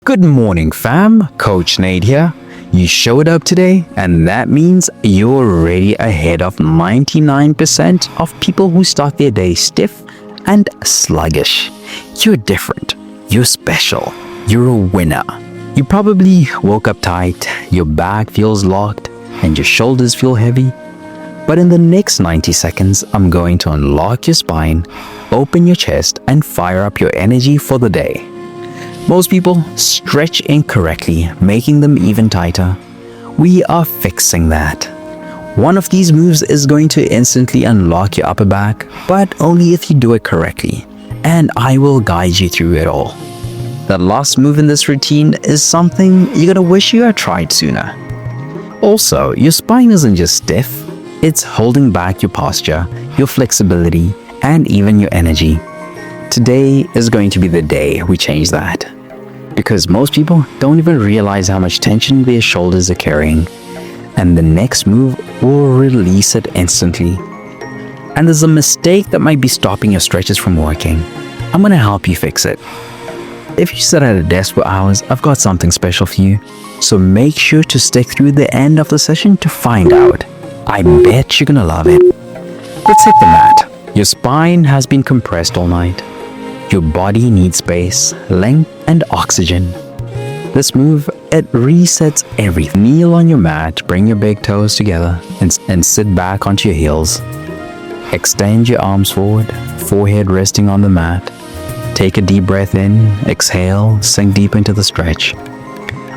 Good morning, fam. Coach Nate here. You showed up today, and that means you're already ahead of 99% of people who start their day stiff and sluggish. You're different. You're special. You're a winner. You probably woke up tight, your back feels locked, and your shoulders feel heavy. But in the next 90 seconds, I'm going to unlock your spine, open your chest, and fire up your energy for the day. Most people stretch incorrectly, making them even tighter. We are fixing that. One of these moves is going to instantly unlock your upper back, but only if you do it correctly, and I will guide you through it all. The last move in this routine is something you're gonna wish you had tried sooner. Also, your spine isn't just stiff, it's holding back your posture, your flexibility, and even your energy. Today is going to be the day we change that. Because most people don't even realize how much tension their shoulders are carrying, and the next move will release it instantly. And there's a mistake that might be stopping your stretches from working. I'm gonna help you fix it. If you sit at a desk for hours, I've got something special for you. So make sure to stick through the end of the session to find out. I bet you're gonna love it. Let's hit the mat. Your spine has been compressed all night. Your body needs space, length, and oxygen. This move, it resets everything. Kneel on your mat, bring your big toes together, and sit back onto your heels. Extend your arms forward, forehead resting on the mat. Take a deep breath in, exhale, sink deep into the stretch.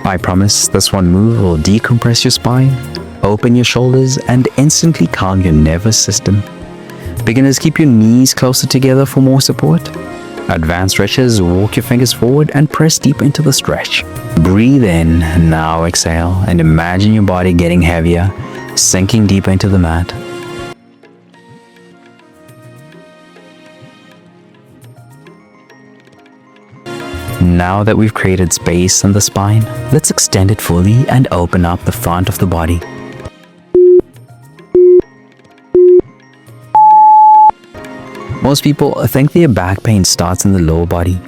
I promise this one move will decompress your spine, open your shoulders, and instantly calm your nervous system. Beginners, keep your knees closer together for more support. Advanced stretchers, walk your fingers forward and press deep into the stretch. Breathe in, now exhale, and imagine your body getting heavier, sinking deeper into the mat. Now that we've created space in the spine, let's extend it fully and open up the front of the body. Most people think their back pain starts in the lower body,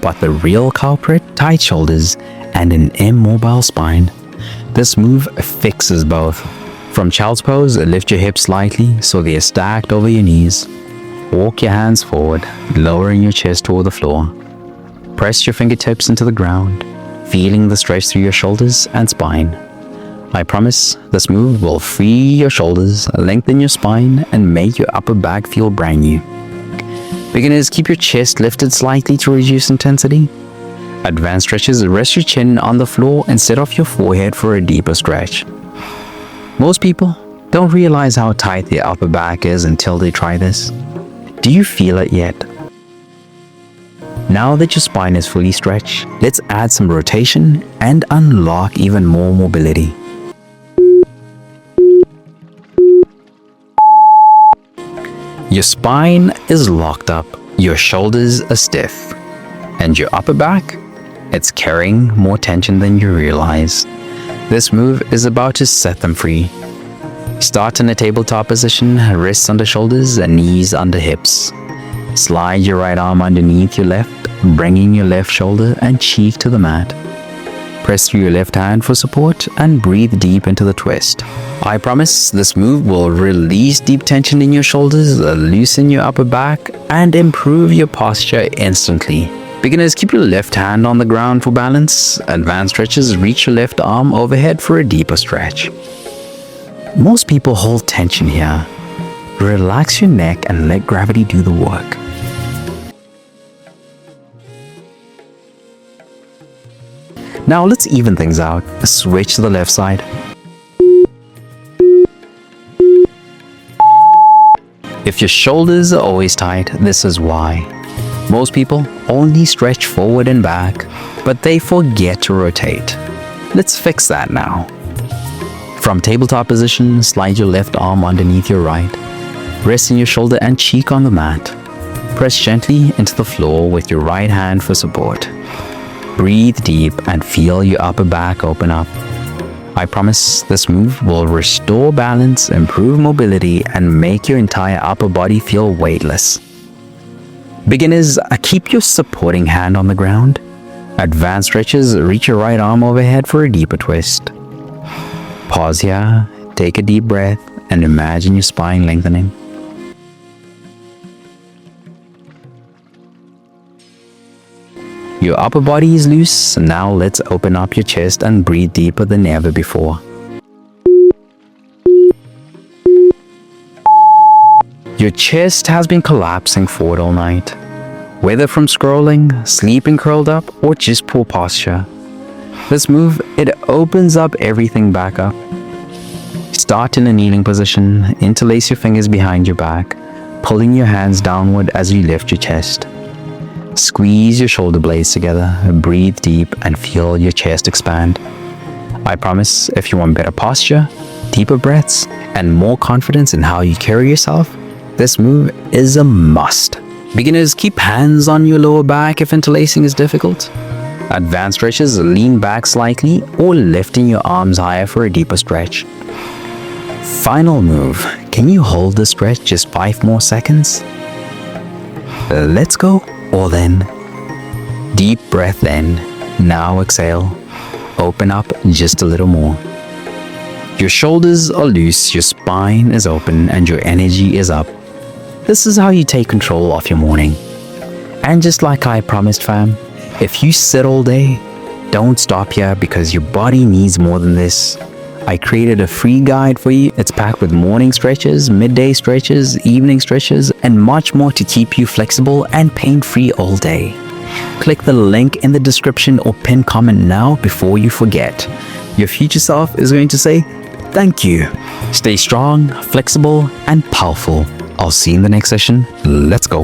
but the real culprit, tight shoulders and an immobile spine. This move fixes both. From child's pose, lift your hips slightly so they are stacked over your knees. Walk your hands forward, lowering your chest toward the floor. Press your fingertips into the ground, feeling the stretch through your shoulders and spine. I promise this move will free your shoulders, lengthen your spine, and make your upper back feel brand new. Beginners, keep your chest lifted slightly to reduce intensity. Advanced stretches, rest your chin on the floor instead of your forehead for a deeper stretch. Most people don't realize how tight their upper back is until they try this. Do you feel it yet? Now that your spine is fully stretched, let's add some rotation and unlock even more mobility. Your spine is locked up, your shoulders are stiff, and your upper back, it's carrying more tension than you realize. This move is about to set them free. Start in a tabletop position, wrists under shoulders and knees under hips. Slide your right arm underneath your left, bringing your left shoulder and cheek to the mat. Press through your left hand for support and breathe deep into the twist. I promise this move will release deep tension in your shoulders, loosen your upper back, and improve your posture instantly. Beginners, keep your left hand on the ground for balance. Advanced stretches, reach your left arm overhead for a deeper stretch. Most people hold tension here. Relax your neck and let gravity do the work. Now let's even things out. Switch to the left side. If your shoulders are always tight, this is why. Most people only stretch forward and back, but they forget to rotate. Let's fix that now. From tabletop position, slide your left arm underneath your right. Rest in your shoulder and cheek on the mat. Press gently into the floor with your right hand for support. Breathe deep and feel your upper back open up. I promise this move will restore balance, improve mobility, and make your entire upper body feel weightless. Beginners, keep your supporting hand on the ground. Advanced stretches, reach your right arm overhead for a deeper twist. Pause here, take a deep breath, and imagine your spine lengthening. Your upper body is loose, now let's open up your chest and breathe deeper than ever before. Your chest has been collapsing forward all night, whether from scrolling, sleeping curled up, or just poor posture. This move, it opens up everything back up. Start in a kneeling position, interlace your fingers behind your back, pulling your hands downward as you lift your chest. Squeeze your shoulder blades together, breathe deep, and feel your chest expand. I promise, if you want better posture, deeper breaths, and more confidence in how you carry yourself, this move is a must. Beginners, keep hands on your lower back if interlacing is difficult. Advanced stretches, lean back slightly or lifting your arms higher for a deeper stretch. Final move, can you hold the stretch just 5 more seconds? Let's go. All in. Deep breath in. Now exhale. Open up just a little more. Your shoulders are loose, your spine is open, and your energy is up. This is how you take control of your morning. And just like I promised, fam, if you sit all day, don't stop here because your body needs more than this. I created a free guide for you. It's packed with morning stretches, midday stretches, evening stretches, and much more to keep you flexible and pain-free all day. Click the link in the description or pin comment now before you forget. Your future self is going to say, thank you. Stay strong, flexible, and powerful. I'll see you in the next session. Let's go.